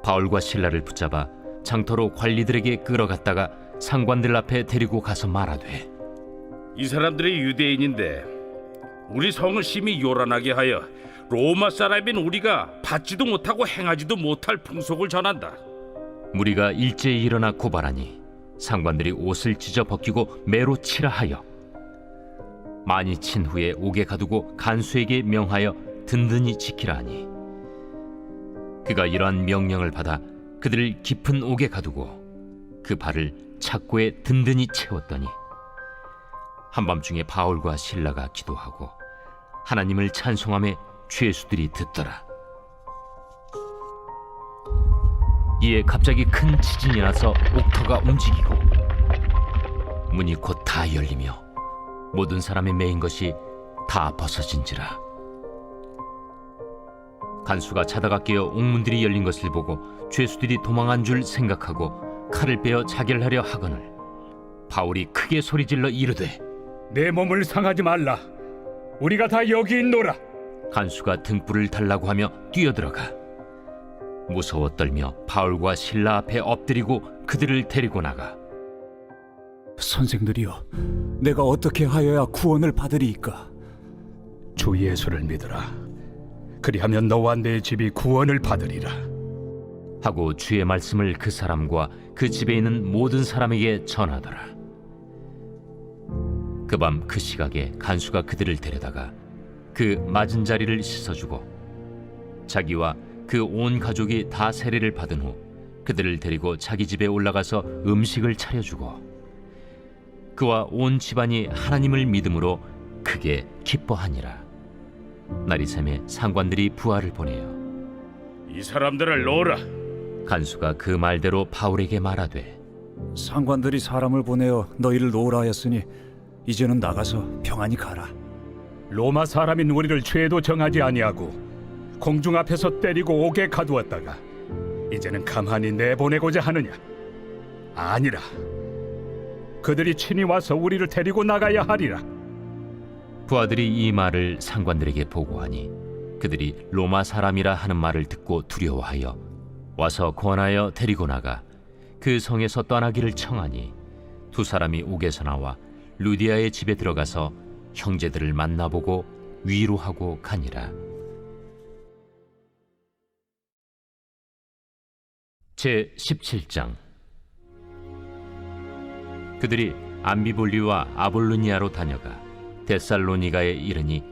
바울과 실라를 붙잡아 장터로 관리들에게 끌어갔다가 상관들 앞에 데리고 가서 말하되, 이 사람들이 유대인인데 우리 성을 심히 요란하게 하여 로마 사람인 우리가 받지도 못하고 행하지도 못할 풍속을 전한다. 무리가 일제히 일어나 고발하니 상관들이 옷을 찢어 벗기고 매로 치라 하여 많이 친 후에 옥에 가두고 간수에게 명하여 든든히 지키라 하니, 그가 이러한 명령을 받아 그들을 깊은 옥에 가두고 그 발을 착고에 든든히 채웠더니 한밤중에 바울과 실라가 기도하고 하나님을 찬송하며 죄수들이 듣더라. 이에 갑자기 큰 지진이 나서 옥터가 움직이고 문이 곧 다 열리며 모든 사람이 메인 것이 다 벗어진지라. 간수가 자다가 깨어 옥문들이 열린 것을 보고 죄수들이 도망한 줄 생각하고 칼을 빼어 자결하려 하거늘 바울이 크게 소리질러 이르되 내 몸을 상하지 말라. 우리가 다 여기 있노라. 간수가 등불을 달라고 하며 뛰어들어가 무서워 떨며 바울과 실라 앞에 엎드리고 그들을 데리고 나가 선생들이여, 내가 어떻게 하여야 구원을 받으리이까? 주 예수를 믿으라. 그리하면 너와 내 집이 구원을 받으리라. 하고 주의 말씀을 그 사람과 그 집에 있는 모든 사람에게 전하더라. 그 밤 그 시각에 간수가 그들을 데려다가 그 맞은 자리를 씻어주고 자기와 그 온 가족이 다 세례를 받은 후 그들을 데리고 자기 집에 올라가서 음식을 차려주고 그와 온 집안이 하나님을 믿음으로 크게 기뻐하니라. 날이 새매 상관들이 부하를 보내어 이 사람들을 놓으라. 간수가 그 말대로 바울에게 말하되 상관들이 사람을 보내어 너희를 놓으라 하였으니 이제는 나가서 평안히 가라. 로마 사람인 우리를 죄도 정하지 아니하고 공중 앞에서 때리고 옥에 가두었다가 이제는 가만히 내보내고자 하느냐? 아니라 그들이 친히 와서 우리를 데리고 나가야 하리라. 부하들이 이 말을 상관들에게 보고하니 그들이 로마 사람이라 하는 말을 듣고 두려워하여 와서 권하여 데리고 나가 그 성에서 떠나기를 청하니 두 사람이 옥에서 나와 루디아의 집에 들어가서 형제들을 만나보고 위로하고 가니라. 제 17장. 그들이 암비볼리와 아볼로니아로 다녀가 데살로니가에 이르니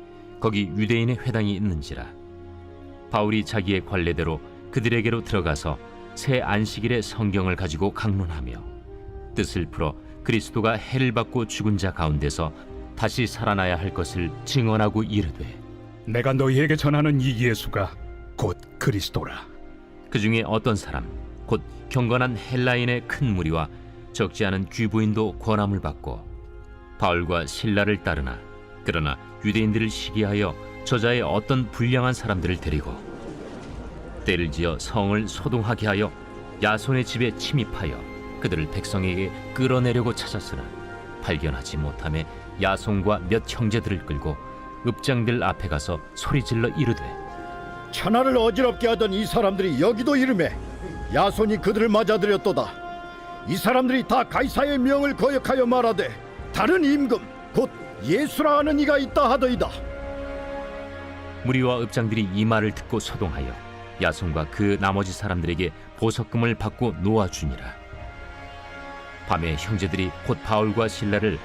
거기 유대인의 회당이 있는지라. 바울이 자기의 관례대로 그들에게로 들어가서 새 안식일에 성경을 가지고 강론하며 뜻을 풀어 그리스도가 해를 받고 죽은 자 가운데서 다시 살아나야 할 것을 증언하고 이르되 내가 너희에게 전하는 이 예수가 곧 그리스도라. 그 중에 어떤 사람 곧 경건한 헬라인의 큰 무리와 적지 않은 귀부인도 권함을 받고 바울과 실라를 따르나 그러나 유대인들을 시기하여 저자의 어떤 불량한 사람들을 데리고 때를 지어 성을 소동하게 하여 야손의 집에 침입하여 그들을 백성에게 끌어내려고 찾았으나 발견하지 못하매 야손과 몇 형제들을 끌고 읍장들 앞에 가서 소리질러 이르되 천하를 어지럽게 하던 이 사람들이 여기도 이르매 야손이 그들을 맞아들였도다. 이 사람들이 다 가이사의 명을 거역하여 말하되 다른 임금 곧 예수라 하는 이가 있다 하더이다. 무리와 읍장들이 이 말을 듣고 소동하여 야손과 그 나머지 사람들에게 보석금을 받고 놓아주니라. 밤에 형제들이 곧 바울과 실라를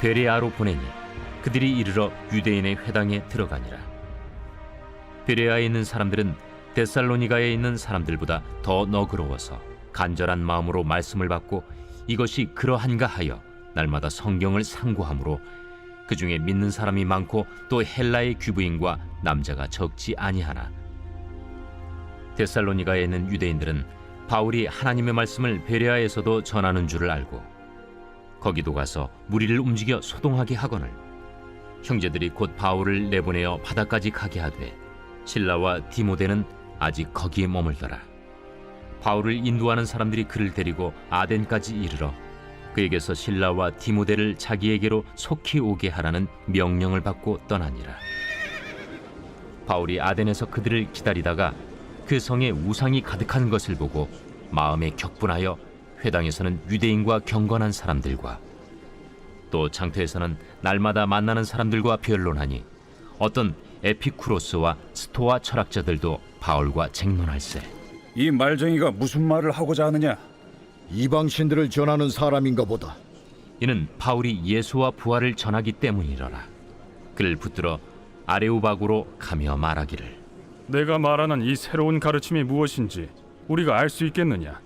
베레아로 보내니 그들이 이르러 유대인의 회당에 들어가니라. 베레아에 있는 사람들은 데살로니가에 있는 사람들보다 더 너그러워서 간절한 마음으로 말씀을 받고 이것이 그러한가 하여 날마다 성경을 상고하므로 그 중에 믿는 사람이 많고 또 헬라의 귀부인과 남자가 적지 아니하나 데살로니가에 있는 유대인들은 바울이 하나님의 말씀을 베레아에서도 전하는 줄을 알고 거기도 가서 무리를 움직여 소동하게 하거늘 형제들이 곧 바울을 내보내어 바다까지 가게 하되 실라와 디모데는 아직 거기에 머물더라. 바울을 인도하는 사람들이 그를 데리고 아덴까지 이르러 그에게서 실라와 디모데를 자기에게로 속히 오게 하라는 명령을 받고 떠나니라. 바울이 아덴에서 그들을 기다리다가 그 성에 우상이 가득한 것을 보고 마음에 격분하여 회당에서는 유대인과 경건한 사람들과 또 장터에서는 날마다 만나는 사람들과 변론하니 어떤 에피쿠로스와 스토아 철학자들도 바울과 쟁론할세. 이 말쟁이가 무슨 말을 하고자 하느냐? 이방신들을 전하는 사람인가 보다. 이는 바울이 예수와 부활을 전하기 때문이러라. 그를 붙들어 아레오바고로 가며 말하기를 내가 말하는 이 새로운 가르침이 무엇인지 우리가 알 수 있겠느냐?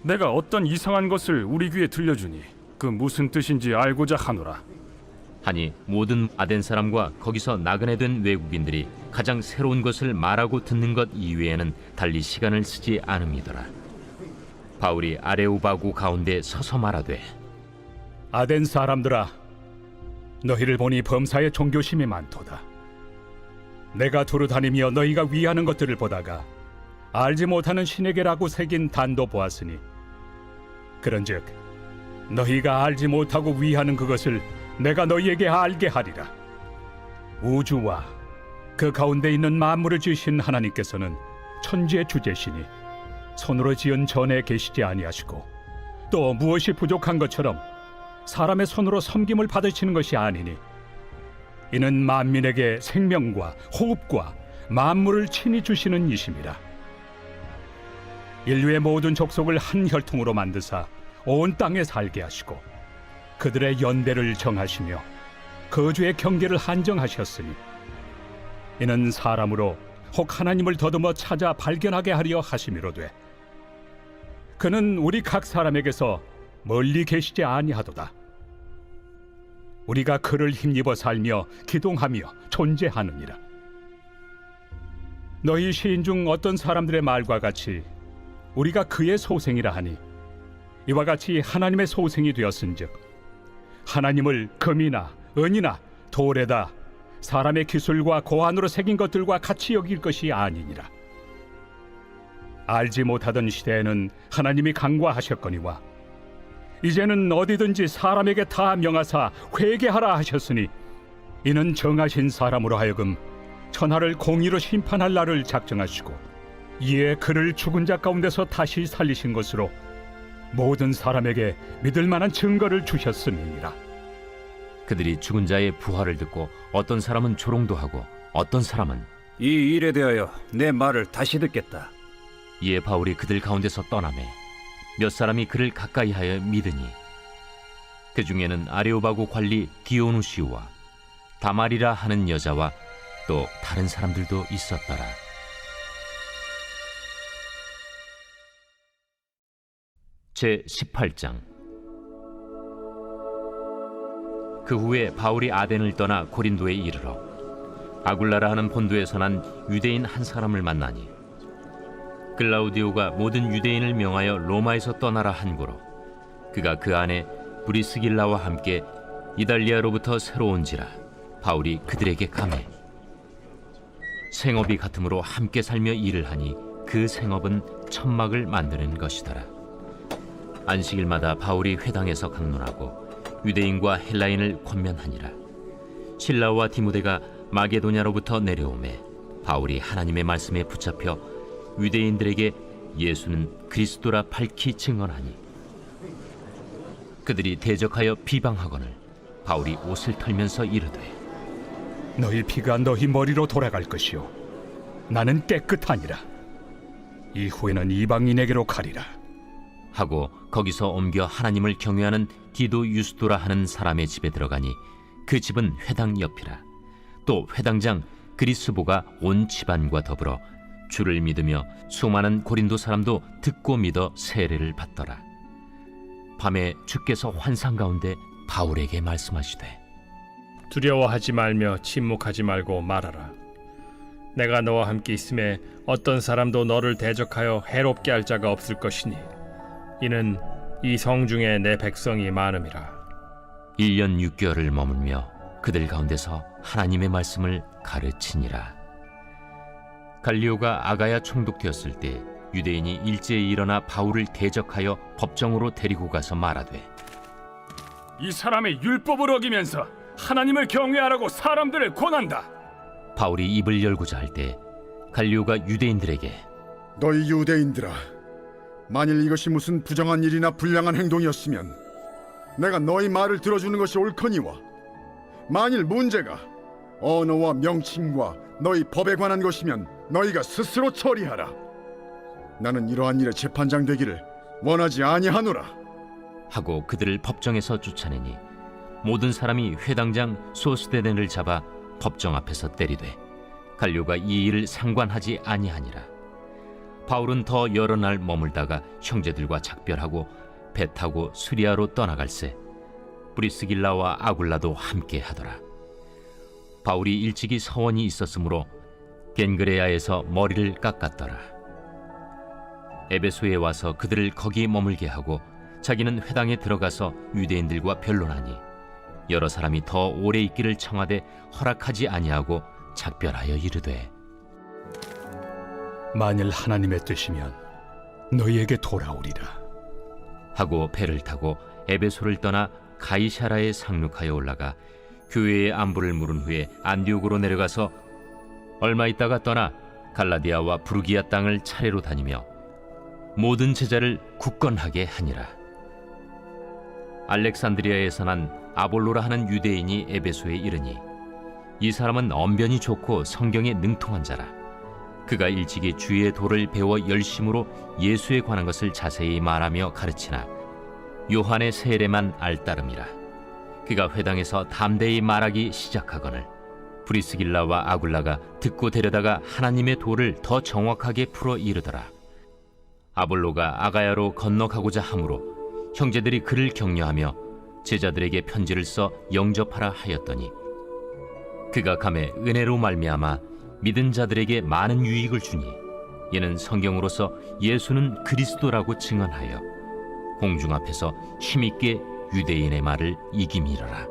내가 어떤 이상한 것을 우리 귀에 들려주니 그 무슨 뜻인지 알고자 하노라. 하니 모든 아덴 사람과 거기서 나그네 된 외국인들이 가장 새로운 것을 말하고 듣는 것 이외에는 달리 시간을 쓰지 않음이더라. 바울이 아레오바구 가운데 서서 말하되, 아덴 사람들아, 너희를 보니 범사에 종교심이 많도다. 내가 두루 다니며 너희가 위하는 것들을 보다가 알지 못하는 신에게라고 새긴 단도 보았으니, 그런즉 너희가 알지 못하고 위하는 그것을 내가 너희에게 알게 하리라. 우주와 그 가운데 있는 만물을 지으신 하나님께서는 천지의 주제시니 손으로 지은 전에 계시지 아니하시고, 또 무엇이 부족한 것처럼 사람의 손으로 섬김을 받으시는 것이 아니니, 이는 만민에게 생명과 호흡과 만물을 친히 주시는 이심이라. 인류의 모든 족속을 한 혈통으로 만드사 온 땅에 살게 하시고, 그들의 연대를 정하시며 거주의 경계를 한정하셨으니, 이는 사람으로 혹 하나님을 더듬어 찾아 발견하게 하려 하심이로되, 그는 우리 각 사람에게서 멀리 계시지 아니하도다. 우리가 그를 힘입어 살며 기동하며 존재하느니라. 너희 시인 중 어떤 사람들의 말과 같이 우리가 그의 소생이라 하니, 이와 같이 하나님의 소생이 되었은즉 하나님을 금이나 은이나 돌에다 사람의 기술과 고안으로 새긴 것들과 같이 여길 것이 아니니라. 알지 못하던 시대에는 하나님이 간과하셨거니와, 이제는 어디든지 사람에게 다 명하사 회개하라 하셨으니, 이는 정하신 사람으로 하여금 천하를 공의로 심판할 날을 작정하시고, 이에 그를 죽은 자 가운데서 다시 살리신 것으로 모든 사람에게 믿을 만한 증거를 주셨음이니라. 그들이 죽은 자의 부활을 듣고 어떤 사람은 조롱도 하고 어떤 사람은 이 일에 대하여 내 말을 다시 듣겠다. 이에 바울이 그들 가운데서 떠나매 몇 사람이 그를 가까이하여 믿으니, 그 중에는 아레오바구 관리 디오누시우와 다말이라 하는 여자와 또 다른 사람들도 있었더라. 제 18장. 그 후에 바울이 아덴을 떠나 고린도에 이르러 아굴라라 하는 본도에서 난 유대인 한 사람을 만나니, 글라우디오가 모든 유대인을 명하여 로마에서 떠나라 한고로 그가 그 안에 브리스길라와 함께 이달리아로부터 새로 온지라 바울이 그들에게 가매 생업이 같으므로 함께 살며 일을 하니, 그 생업은 천막을 만드는 것이더라. 안식일마다 바울이 회당에서 강론하고 유대인과 헬라인을 권면하니라. 실라와 디모데가 마게도냐로부터 내려오매 바울이 하나님의 말씀에 붙잡혀 유대인들에게 예수는 그리스도라 밝히 증언하니, 그들이 대적하여 비방하거늘 바울이 옷을 털면서 이르되, 너희 피가 너희 머리로 돌아갈 것이요 나는 깨끗하니라. 이후에는 이방인에게로 가리라 하고 거기서 옮겨 하나님을 경외하는 디도 유스도라 하는 사람의 집에 들어가니, 그 집은 회당 옆이라. 또 회당장 그리스보가 온 집안과 더불어 주를 믿으며 수많은 고린도 사람도 듣고 믿어 세례를 받더라. 밤에 주께서 환상 가운데 바울에게 말씀하시되, 두려워하지 말며 침묵하지 말고 말하라. 내가 너와 함께 있음에 어떤 사람도 너를 대적하여 해롭게 할 자가 없을 것이니, 이는 이 성 중에 내 백성이 많음이라. 1년 6개월을 머물며 그들 가운데서 하나님의 말씀을 가르치니라. 갈리오가 아가야 총독되었을 때 유대인이 일제히 일어나 바울을 대적하여 법정으로 데리고 가서 말하되, 이 사람의 율법을 어기면서 하나님을 경외하라고 사람들을 권한다. 바울이 입을 열고자 할 때 갈리오가 유대인들에게, 너희 유대인들아, 만일 이것이 무슨 부정한 일이나 불량한 행동이었으면 내가 너희 말을 들어주는 것이 옳거니와, 만일 문제가 언어와 명칭과 너희 법에 관한 것이면 너희가 스스로 처리하라. 나는 이러한 일에 재판장 되기를 원하지 아니하노라. 하고 그들을 법정에서 쫓아내니, 모든 사람이 회당장 소스데넨을 잡아 법정 앞에서 때리되 갈료가 이 일을 상관하지 아니하니라. 바울은 더 여러 날 머물다가 형제들과 작별하고 배 타고 수리아로 떠나갈새 브리스길라와 아굴라도 함께 하더라. 바울이 일찍이 서원이 있었으므로 겐그레아에서 머리를 깎았더라. 에베소에 와서 그들을 거기 머물게 하고 자기는 회당에 들어가서 유대인들과 변론하니 여러 사람이 더 오래 있기를 청하되 허락하지 아니하고 작별하여 이르되, 만일 하나님의 뜻이면 너희에게 돌아오리라 하고 배를 타고 에베소를 떠나 가이사라에 상륙하여 올라가 교회의 안부를 물은 후에 안디옥으로 내려가서 얼마 있다가 떠나 갈라디아와 부르기아 땅을 차례로 다니며 모든 제자를 굳건하게 하니라. 알렉산드리아에서 난 아볼로라 하는 유대인이 에베소에 이르니 이 사람은 언변이 좋고 성경에 능통한 자라. 그가 일찍이 주의 도를 배워 열심으로 예수에 관한 것을 자세히 말하며 가르치나 요한의 세례만 알따름이라. 그가 회당에서 담대히 말하기 시작하거늘 브리스길라와 아굴라가 듣고 데려다가 하나님의 도를 더 정확하게 풀어 이르더라. 아볼로가 아가야로 건너가고자 하므로 형제들이 그를 격려하며 제자들에게 편지를 써 영접하라 하였더니 그가 감에 은혜로 말미암아 믿은 자들에게 많은 유익을 주니 이는 성경으로서 예수는 그리스도라고 증언하여 공중 앞에서 힘있게 유대인의 말을 이기미러라.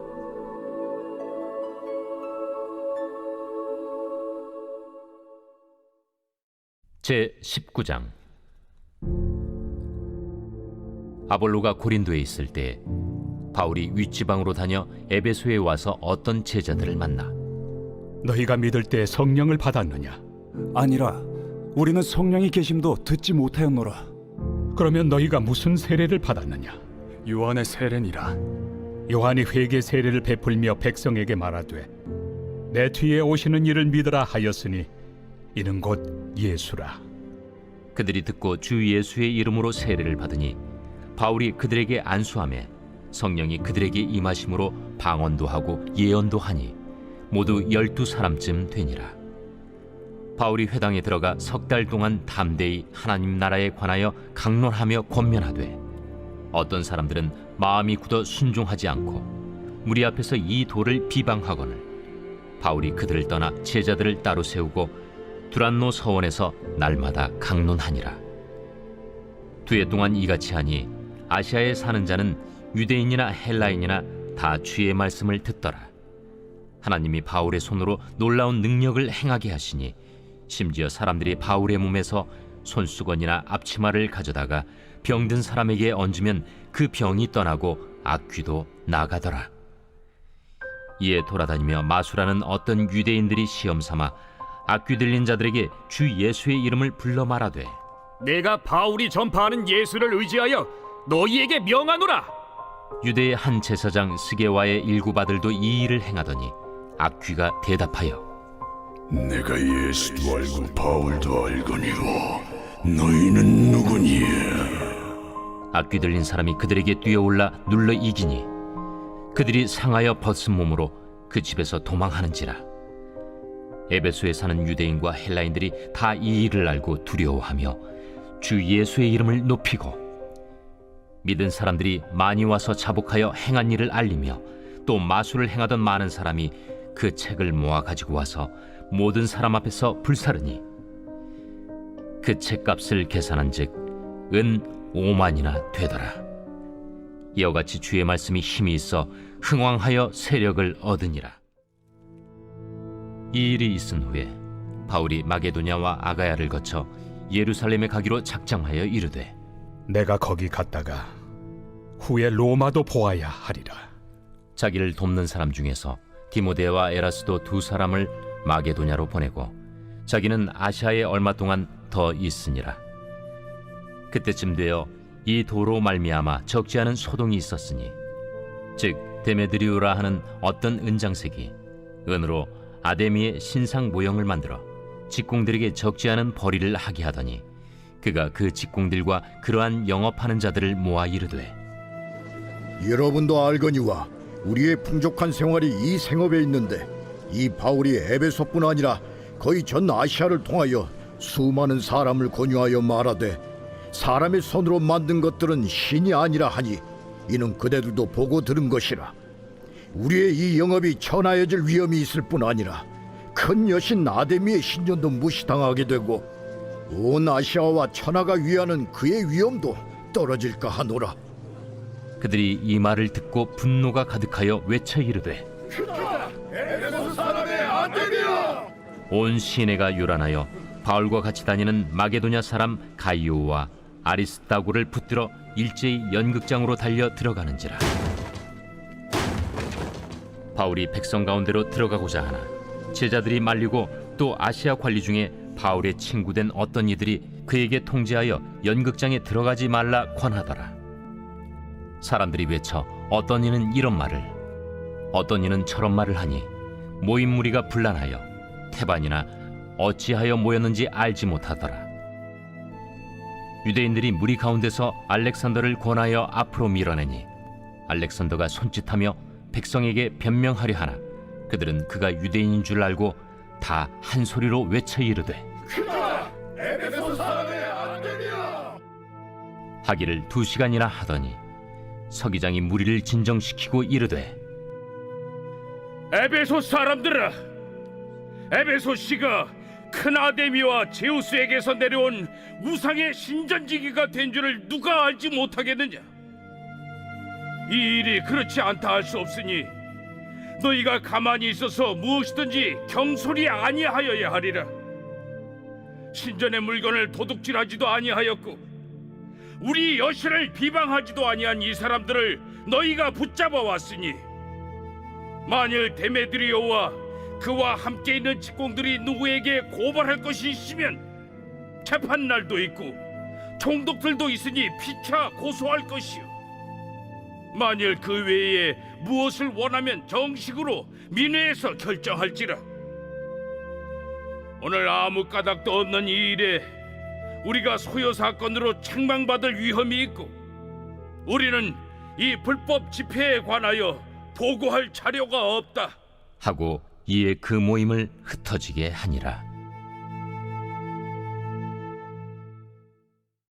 제 19장. 아볼로가 고린도에 있을 때 바울이 윗지방으로 다녀 에베소에 와서 어떤 제자들을 만나 너희가 믿을 때 성령을 받았느냐? 아니라 우리는 성령이 계심도 듣지 못하였노라. 그러면 너희가 무슨 세례를 받았느냐? 요한의 세례니라. 요한이 회개 세례를 베풀며 백성에게 말하되 내 뒤에 오시는 이를 믿으라 하였으니 이는 곧 예수라. 그들이 듣고 주 예수의 이름으로 세례를 받으니 바울이 그들에게 안수하매 성령이 그들에게 임하심으로 방언도 하고 예언도 하니 모두 12사람쯤 되니라. 바울이 회당에 들어가 석 달 동안 담대히 하나님 나라에 관하여 강론하며 권면하되 어떤 사람들은 마음이 굳어 순종하지 않고 무리 앞에서 이 도를 비방하거늘 바울이 그들을 떠나 제자들을 따로 세우고 두란노 서원에서 날마다 강론하니라. 2해 동안 이같이 하니 아시아에 사는 자는 유대인이나 헬라인이나 다 주의 말씀을 듣더라. 하나님이 바울의 손으로 놀라운 능력을 행하게 하시니 심지어 사람들이 바울의 몸에서 손수건이나 앞치마를 가져다가 병든 사람에게 얹으면 그 병이 떠나고 악귀도 나가더라. 이에 돌아다니며 마술하는 어떤 유대인들이 시험 삼아 악귀 들린 자들에게 주 예수의 이름을 불러 말하되 내가 바울이 전파하는 예수를 의지하여 너희에게 명하노라. 유대의 한 제사장 스게와의 일곱 아들도 이 일을 행하더니 악귀가 대답하여 내가 예수도 알고 바울도 알거니와 너희는 누구니에? 악귀 들린 사람이 그들에게 뛰어올라 눌러 이기니 그들이 상하여 벗은 몸으로 그 집에서 도망하는지라. 에베소에 사는 유대인과 헬라인들이 다 이 일을 알고 두려워하며 주 예수의 이름을 높이고 믿은 사람들이 많이 와서 자복하여 행한 일을 알리며 또 마술을 행하던 많은 사람이 그 책을 모아 가지고 와서 모든 사람 앞에서 불사르니 그 책값을 계산한즉 은 5만이나 되더라. 이와 같이 주의 말씀이 힘이 있어 흥왕하여 세력을 얻으니라. 이 일이 있은 후에 바울이 마게도냐와 아가야를 거쳐 예루살렘에 가기로 작정하여 이르되 내가 거기 갔다가 후에 로마도 보아야 하리라. 자기를 돕는 사람 중에서 디모데와 에라스도 2사람을 마게도냐로 보내고 자기는 아시아에 얼마 동안 더 있으니라. 그때쯤 되어 이 도로 말미암아 적지 않은 소동이 있었으니 즉 데메드리오라 하는 어떤 은장색이 은으로 아데미의 신상 모형을 만들어 직공들에게 적지 않은 벌이를 하게 하더니 그가 그 직공들과 그러한 영업하는 자들을 모아 이르되 여러분도 알거니와 우리의 풍족한 생활이 이 생업에 있는데 이 바울이 에베소뿐 아니라 거의 전 아시아를 통하여 수많은 사람을 권유하여 말하되 사람의 손으로 만든 것들은 신이 아니라 하니 이는 그대들도 보고 들은 것이라. 우리의 이 영업이 천하여질 위험이 있을 뿐 아니라 큰 여신 아데미의 신전도 무시당하게 되고 온 아시아와 천하가 위하는 그의 위엄도 떨어질까 하노라. 그들이 이 말을 듣고 분노가 가득하여 외쳐 이르되 온 시내가 요란하여 바울과 같이 다니는 마게도냐 사람 가이오와 아리스다고를 붙들어 일제히 연극장으로 달려 들어가는지라. 바울이 백성 가운데로 들어가고자 하나 제자들이 말리고 또 아시아 관리 중에 바울의 친구된 어떤 이들이 그에게 통제하여 연극장에 들어가지 말라 권하더라. 사람들이 외쳐 어떤 이는 이런 말을 어떤 이는 저런 말을 하니 모인 무리가 분란하여 태반이나 어찌하여 모였는지 알지 못하더라. 유대인들이 무리 가운데서 알렉산더를 권하여 앞으로 밀어내니 알렉산더가 손짓하며 백성에게 변명하려 하나 그들은 그가 유대인인 줄 알고 다 한 소리로 외쳐 이르되 하기를 2시간이나 하더니 서기장이 무리를 진정시키고 이르되 에베소 사람들아, 에베소 씨가 큰 아데미와 제우스에게서 내려온 우상의 신전지기가 된 줄을 누가 알지 못하겠느냐? 이 일이 그렇지 않다 할 수 없으니 너희가 가만히 있어서 무엇이든지 경솔이 아니하여야 하리라. 신전의 물건을 도둑질하지도 아니하였고 우리 여신을 비방하지도 아니한 이 사람들을 너희가 붙잡아 왔으니 만일 데메드리오와 그와 함께 있는 직공들이 누구에게 고발할 것이 있으면 재판날도 있고 총독들도 있으니 피차 고소할 것이요. 만일 그 외에 무엇을 원하면 정식으로 민회에서 결정할지라. 오늘 아무 까닭도 없는 이 일에 우리가 소요 사건으로 책망받을 위험이 있고 우리는 이 불법 집회에 관하여 보고할 자료가 없다 하고 이에 그 모임을 흩어지게 하니라.